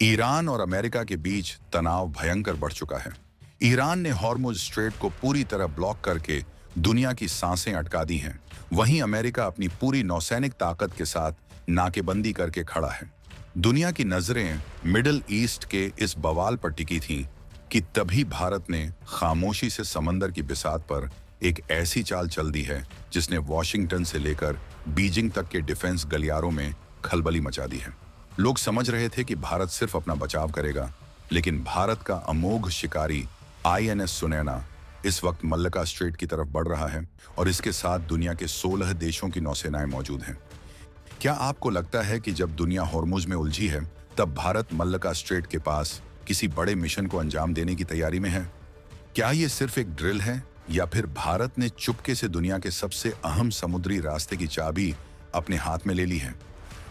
Iran और America के बीच तनाव भयंकर बढ़ चुका है। ईरान ने हॉर्मुज स्ट्रेट को पूरी तरह ब्लॉक करके दुनिया की सांसें अटका दी हैं। वहीं अमेरिका अपनी पूरी नौसैनिक ताकत के साथ नाकेबंदी करके खड़ा है। दुनिया की नजरें मिडिल ईस्ट के इस बवाल पर टिकी थीं कि तभी भारत ने खामोशी से समंदर की बिसात पर एक ऐसी चाल चल दी है जिसने वॉशिंगटन से लेकर बीजिंग तक के डिफेंस गलियारों में खलबली मचा दी है। लोग समझ रहे थे कि भारत सिर्फ अपना बचाव करेगा, लेकिन भारत का अमोघ शिकारी आईएनएस सुनैना इस वक्त मल्लका स्ट्रेट की तरफ बढ़ रहा है और इसके साथ दुनिया के 16 देशों की नौसेनाएं मौजूद हैं। क्या आपको लगता है कि जब दुनिया हॉर्मुज में उलझी है, तब भारत मल्लका स्ट्रेट के पास किसी बड़े मिशन को अंजाम देने की तैयारी में है? क्या ये सिर्फ एक ड्रिल है या फिर भारत ने चुपके से दुनिया के सबसे अहम समुद्री रास्ते की चाबी अपने हाथ में ले ली है?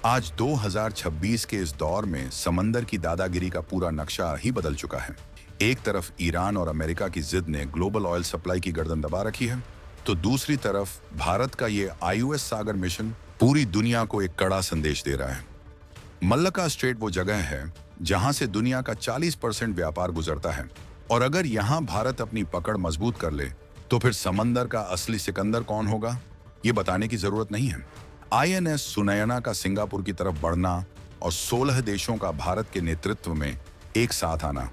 आज 2026 के इस दौर में समंदर की दादागिरी का पूरा नक्शा ही बदल चुका है। एक तरफ ईरान और अमेरिका की जिद ने ग्लोबल ऑयल सप्लाई की गर्दन दबा रखी है, तो दूसरी तरफ भारत का ये आईओएस सागर मिशन पूरी दुनिया को एक कड़ा संदेश दे रहा है। मल्लका स्ट्रेट वो जगह है जहां से दुनिया का 40% व्यापार गुजरता है, और अगर यहां भारत अपनी पकड़ मजबूत कर ले तो फिर समंदर का असली सिकंदर कौन होगा, ये बताने की जरूरत नहीं है। आईएनएस सुनैना का सिंगापुर की तरफ बढ़ना और 16 देशों का भारत के नेतृत्व में एक साथ आना,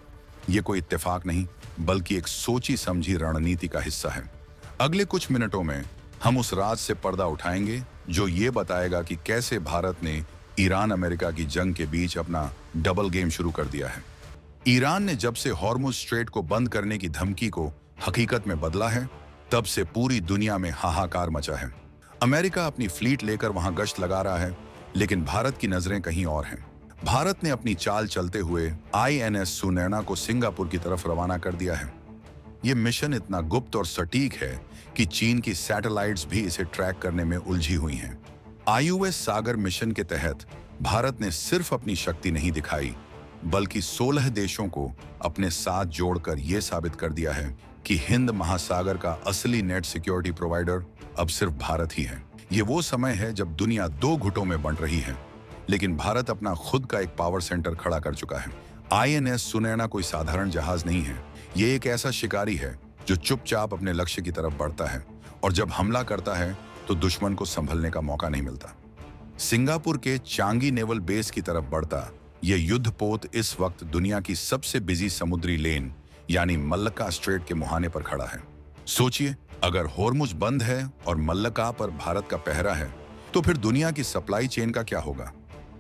ये कोई इत्तेफाक नहीं बल्कि एक सोची समझी रणनीति का हिस्सा है। अगले कुछ मिनटों में हम उस राज से पर्दा उठाएंगे जो ये बताएगा कि कैसे भारत ने ईरान अमेरिका की जंग के बीच अपना डबल गेम शुरू कर दिया है। ईरान ने जब से हॉर्मुज स्ट्रेट को बंद करने की धमकी को हकीकत में बदला है, तब से पूरी दुनिया में हाहाकार मचा है। अमेरिका अपनी फ्लीट लेकर वहां गश्त लगा रहा है, लेकिन भारत की नजरें कहीं और हैं। भारत ने अपनी चाल चलते हुए आईएनएस सुनैना को सिंगापुर की तरफ रवाना कर दिया है। यह मिशन इतना गुप्त और सटीक है कि चीन की सैटेलाइट्स भी इसे ट्रैक करने में उलझी हुई हैं। आईओएस सागर मिशन के तहत भारत ने सिर्फ अपनी शक्ति नहीं दिखाई, बल्कि 16 देशों को अपने साथ जोड़कर यह साबित कर दिया है कि हिंद महासागर का असली नेट सिक्योरिटी प्रोवाइडर अब सिर्फ भारत ही है। ये वो समय है जब दुनिया दो घुटों में बंट रही है, लेकिन भारत अपना खुद का एक पावर सेंटर खड़ा कर चुका है। आईएनएस सुनैना कोई साधारण जहाज नहीं है, ये एक ऐसा शिकारी है जो चुपचाप अपने लक्ष्य की तरफ बढ़ता है, और जब हमला करता है तो दुश्मन को संभलने का मौका नहीं मिलता। सिंगापुर के चांगी नेवल बेस की तरफ बढ़ता यह युद्धपोत इस वक्त दुनिया की सबसे बिजी समुद्री लेन यानी मल्लका स्ट्रेट के मुहाने पर खड़ा है। सोचिए, अगर हॉर्मुज बंद है और मल्लका पर भारत का पहरा है, तो फिर दुनिया की सप्लाई चेन का क्या होगा?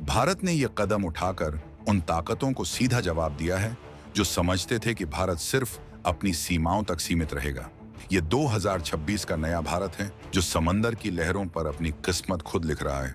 भारत ने यह कदम उठाकर उन ताकतों को सीधा जवाब दिया है जो समझते थे कि भारत सिर्फ अपनी सीमाओं तक सीमित रहेगा। यह 2026 का नया भारत है जो समंदर की लहरों पर अपनी किस्मत खुद लिख रहा है।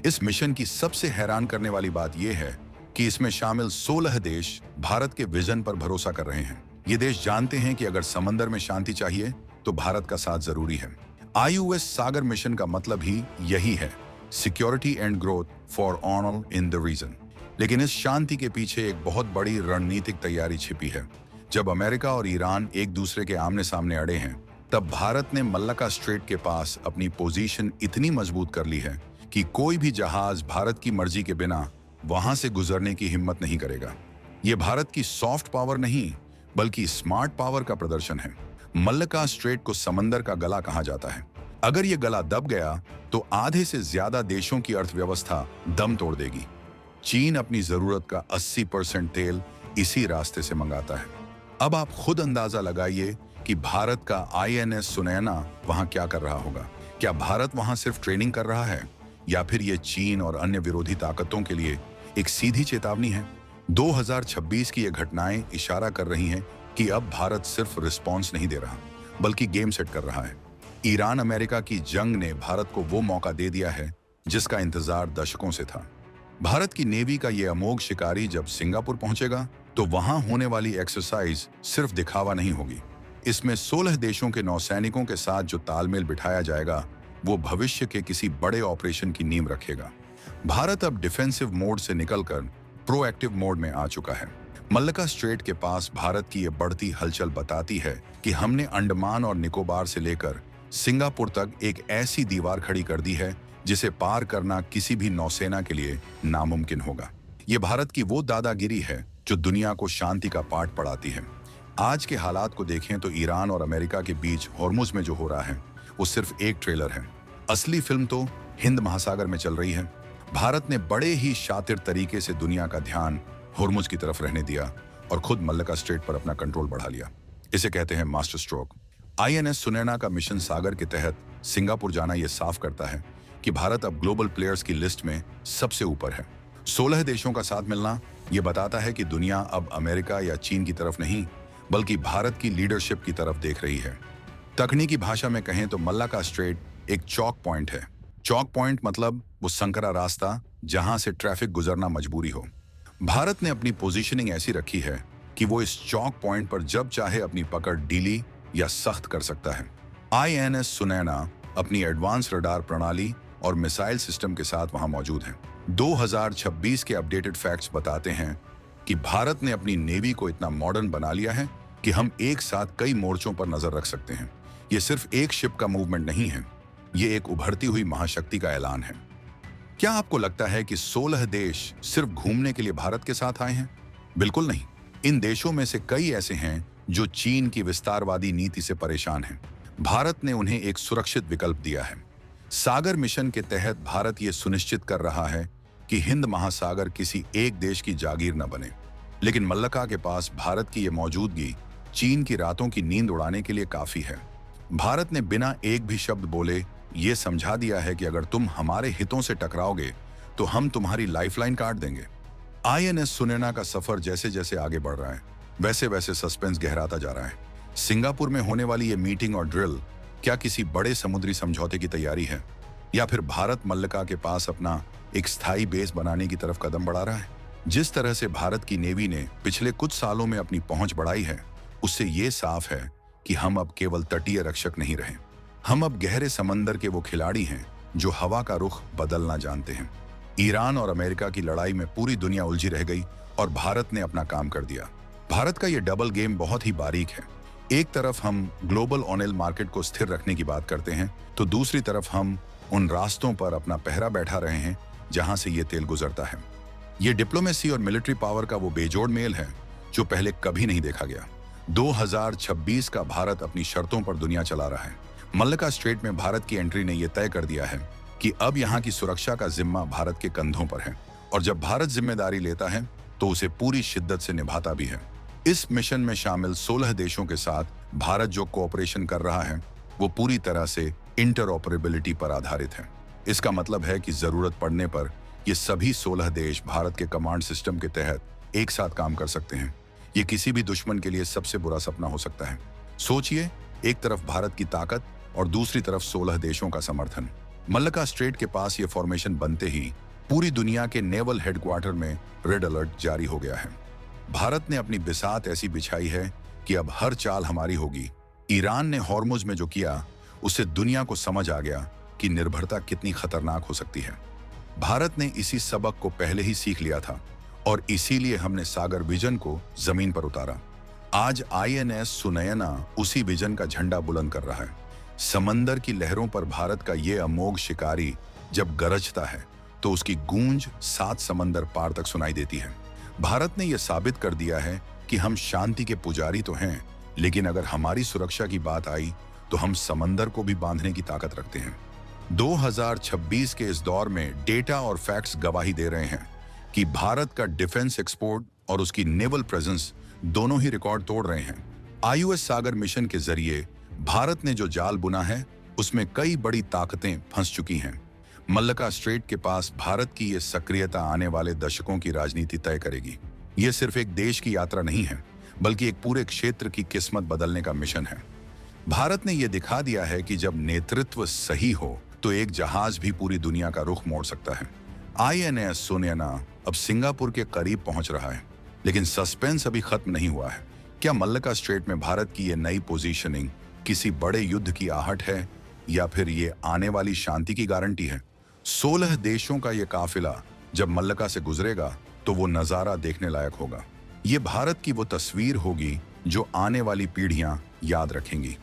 इस मिशन की सबसे हैरान करने वाली बात यह है कि इसमें शामिल 16 देश भारत के विजन पर भरोसा कर रहे हैं। ये देश जानते हैं कि अगर समंदर में शांति चाहिए तो भारत का साथ जरूरी है। आईओएस सागर मिशन का मतलब ही यही है, security and growth for all in the region. लेकिन इस शांति के पीछे एक बहुत बड़ी रणनीतिक तैयारी छिपी है। जब अमेरिका और ईरान एक दूसरे के आमने सामने अड़े हैं, तब भारत ने मल्लका स्ट्रेट के पास अपनी पोजीशन इतनी मजबूत कर ली है कि कोई भी जहाज भारत की मर्जी के बिना वहां से गुजरने की हिम्मत नहीं करेगा। यह भारत की सॉफ्ट पावर नहीं बल्कि स्मार्ट पावर का प्रदर्शन है। मल्लका स्ट्रेट को समंदर का गला कहा जाता है। अगर यह गला दब गया तो आधे से ज्यादा देशों की अर्थव्यवस्था दम तोड़ देगी। चीन अपनी जरूरत का 80% तेल इसी रास्ते से मंगाता है। अब आप खुद अंदाजा लगाइए कि भारत का आईएनएस सुनैना वहां क्या कर रहा होगा। क्या भारत वहां सिर्फ ट्रेनिंग कर रहा है, या फिर यह चीन और अन्य विरोधी ताकतों के लिए एक सीधी चेतावनी है? 2026 की ये घटनाएं इशारा कर रही हैं कि अब भारत सिर्फ रिस्पॉन्स नहीं दे रहा बल्कि गेम सेट कर रहा है। ईरान अमेरिका की जंग ने भारत को वो मौका दे दिया है जिसका इंतजार दशकों से था। भारत की नेवी का ये अमोघ शिकारी जब सिंगापुर पहुंचेगा तो वहां होने वाली एक्सरसाइज सिर्फ दिखावा नहीं होगी। इसमें 16 देशों के नौसैनिकों के साथ जो तालमेल बिठाया जाएगा वो भविष्य के किसी बड़े ऑपरेशन की नींव रखेगा। भारत अब डिफेंसिव मोड से निकलकर प्रोएक्टिव मोड में आ चुका है। मल्लका स्ट्रेट के पास भारत की यह बढ़ती हलचल बताती है कि हमने अंडमान और निकोबार से लेकर सिंगापुर तक एक ऐसी दीवार खड़ी कर दी है जिसे पार करना किसी भी नौसेना के लिए नामुमकिन होगा। ये भारत की वो दादागिरी है जो दुनिया को शांति का पाठ पढ़ाती है। आज के हालात को देखें तो ईरान और अमेरिका के बीच हॉर्मुज में जो हो रहा है वो सिर्फ एक ट्रेलर है। असली फिल्म तो हिंद महासागर में चल रही है। भारत ने बड़े ही शातिर तरीके से दुनिया का ध्यान हॉर्मुज की तरफ रहने दिया और खुद मल्लका स्ट्रेट पर अपना कंट्रोल बढ़ा लिया। इसे कहते हैं मास्टर स्ट्रोक। आईएनएस सुनैना का मिशन सागर के तहत सिंगापुर जाना यह साफ करता है कि भारत अब ग्लोबल प्लेयर्स की लिस्ट में सबसे ऊपर है। 16 देशों का साथ मिलना यह बताता है कि दुनिया अब अमेरिका या चीन की तरफ नहीं बल्कि भारत की लीडरशिप की तरफ देख रही है। तकनीकी भाषा में कहें तो मल्लका स्ट्रेट एक चौक पॉइंट है। चौक पॉइंट मतलब वो संकरा रास्ता जहां से ट्रैफिक गुजरना मजबूरी हो। भारत ने अपनी पोजीशनिंग ऐसी रखी है कि वो इस चौक पॉइंट पर जब चाहे अपनी पकड़ ढीली या सख्त कर सकता है। आईएनएस सुनैना अपनी एडवांस रडार प्रणाली और मिसाइल सिस्टम के साथ वहां मौजूद है। 2026 के अपडेटेड फैक्ट्स बताते हैं कि भारत ने अपनी नेवी को इतना मॉडर्न बना लिया है कि हम एक साथ कई मोर्चों पर नजर रख सकते हैं। ये सिर्फ एक शिप का मूवमेंट नहीं है, ये एक उभरती हुई महाशक्ति का ऐलान है। क्या आपको लगता है कि 16 देश सिर्फ घूमने के लिए भारत के साथ आए हैं? बिल्कुल नहीं। इन देशों में से कई ऐसे हैं जो चीन की विस्तारवादी नीति से परेशान हैं। भारत ने उन्हें एक सुरक्षित विकल्प दिया है। सागर मिशन के तहत भारत ये सुनिश्चित कर रहा है कि हिंद महासागर किसी एक देश की जागीर न बने। लेकिन मल्लका के पास भारत की ये मौजूदगी चीन की रातों की नींद उड़ाने के लिए काफी है। भारत ने बिना एक भी शब्द बोले ये समझा दिया है कि अगर तुम हमारे हितों से टकराओगे तो हम तुम्हारी लाइफलाइन काट देंगे। आईएनएस सुनैना का सफर जैसे जैसे आगे बढ़ रहा है वैसे वैसे सस्पेंस गहराता जा रहा है। सिंगापुर में होने वाली ये मीटिंग और ड्रिल क्या किसी बड़े समुद्री समझौते की तैयारी है या फिर भारत मल्लका के पास अपना एक स्थायी बेस बनाने की तरफ कदम बढ़ा रहा है? जिस तरह से भारत की नेवी ने पिछले कुछ सालों में अपनी पहुंच बढ़ाई है उससे ये साफ है कि हम अब केवल तटीय रक्षक नहीं रहे, हम अब गहरे समंदर के वो खिलाड़ी हैं जो हवा का रुख बदलना जानते हैं। ईरान और अमेरिका की लड़ाई में पूरी दुनिया उलझी रह गई और भारत ने अपना काम कर दिया। भारत का ये डबल गेम बहुत ही बारीक है। एक तरफ हम ग्लोबल ऑयल मार्केट को स्थिर रखने की बात करते हैं तो दूसरी तरफ हम उन रास्तों पर अपना पहरा बैठा रहे हैं जहां से ये तेल गुजरता है। ये डिप्लोमेसी और मिलिट्री पावर का वो बेजोड़ मेल है जो पहले कभी नहीं देखा गया। 2026 का भारत अपनी शर्तों पर दुनिया चला रहा है। मल्लका स्ट्रेट में भारत की एंट्री ने यह तय कर दिया है कि अब यहाँ की सुरक्षा का जिम्मा भारत के कंधों पर है और जब भारत जिम्मेदारी लेता है तो उसे पूरी शिद्दत से निभाता भी है। इस मिशन में शामिल 16 देशों के साथ भारत जो कोऑपरेशन कर रहा है वो पूरी तरह से इंटरऑपरेबिलिटी पर आधारित है। इसका मतलब है कि जरूरत पड़ने पर ये सभी 16 देश भारत के कमांड सिस्टम के तहत एक साथ काम कर सकते हैं। ये किसी भी दुश्मन के लिए सबसे बुरा सपना हो सकता है। सोचिए, एक तरफ भारत की ताकत और दूसरी तरफ 16 देशों का समर्थन। मल्लका स्ट्रेट के पास ये फॉर्मेशन बनते ही पूरी दुनिया के नेवल हेडक्वार्टर में रेड अलर्ट जारी हो गया है। भारत ने अपनी बिसात ऐसी बिछाई है कि अब हर चाल हमारी होगी। ईरान ने हॉर्मुज में जो किया उससे दुनिया को समझ आ गया कि निर्भरता कितनी खतरनाक हो सकती है। भारत ने इसी सबक को पहले ही सीख लिया था और इसीलिए हमने सागर विजन को जमीन पर उतारा। आज आईएनएस सुनैना उसी विजन का झंडा बुलंद कर रहा है। समंदर की लहरों पर भारत का ये अमोघ शिकारी जब गरजता है तो उसकी गूंज 7 समंदर पार तक सुनाई देती है। भारत ने यह साबित कर दिया है कि हम शांति के पुजारी तो हैं, लेकिन अगर हमारी सुरक्षा की बात आई तो हम समंदर को भी बांधने की ताकत रखते हैं। 2026 के इस दौर में डेटा और फैक्ट्स गवाही दे रहे हैं कि भारत का डिफेंस एक्सपोर्ट और उसकी नेवल प्रेजेंस दोनों ही रिकॉर्ड तोड़ रहे हैं। आईयूएस सागर मिशन के जरिए भारत ने जो जाल बुना है उसमें कई बड़ी ताकतें फंस चुकी हैं। मल्लका स्ट्रेट के पास भारत की ये सक्रियता आने वाले दशकों की राजनीति तय करेगी। ये सिर्फ एक देश की यात्रा नहीं है, बल्कि एक पूरे क्षेत्र की किस्मत बदलने का मिशन है। भारत ने यह दिखा दिया है कि जब नेतृत्व सही हो तो एक जहाज भी पूरी दुनिया का रुख मोड़ सकता है। आईएनएस सुनैना अब सिंगापुर के करीब पहुंच रहा है, लेकिन सस्पेंस अभी खत्म नहीं हुआ है। क्या मल्लका स्ट्रेट में भारत की ये नई पोजीशनिंग किसी बड़े युद्ध की आहट है या फिर ये आने वाली शांति की गारंटी है? 16 देशों का ये काफिला जब मल्लका से गुजरेगा तो वो नजारा देखने लायक होगा। ये भारत की वो तस्वीर होगी जो आने वाली पीढ़ियां याद रखेंगी।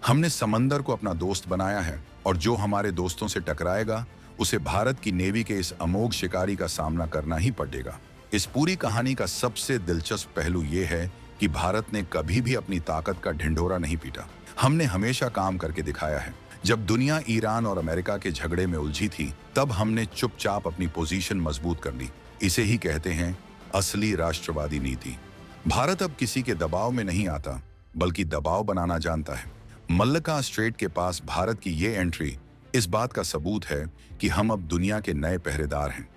हमने समंदर को अपना दोस्त बनाया है और जो हमारे दोस्तों से टकराएगा उसे भारत की नेवी के इस अमोघ शिकारी का सामना करना ही पड़ेगा। इस पूरी कहानी का सबसे दिलचस्प पहलू यह है कि भारत ने कभी भी अपनी ताकत का ढिंढोरा नहीं पीटा। हमने हमेशा काम करके दिखाया है। जब दुनिया ईरान और अमेरिका के झगड़े में उलझी थी, तब हमने चुपचाप अपनी पोजीशन मजबूत कर ली। इसे ही कहते हैं असली राष्ट्रवादी नीति। भारत अब किसी के दबाव में नहीं आता, बल्कि दबाव बनाना जानता है। मल्लका स्ट्रेट के पास भारत की ये एंट्री इस बात का सबूत है कि हम अब दुनिया के नए पहरेदार हैं।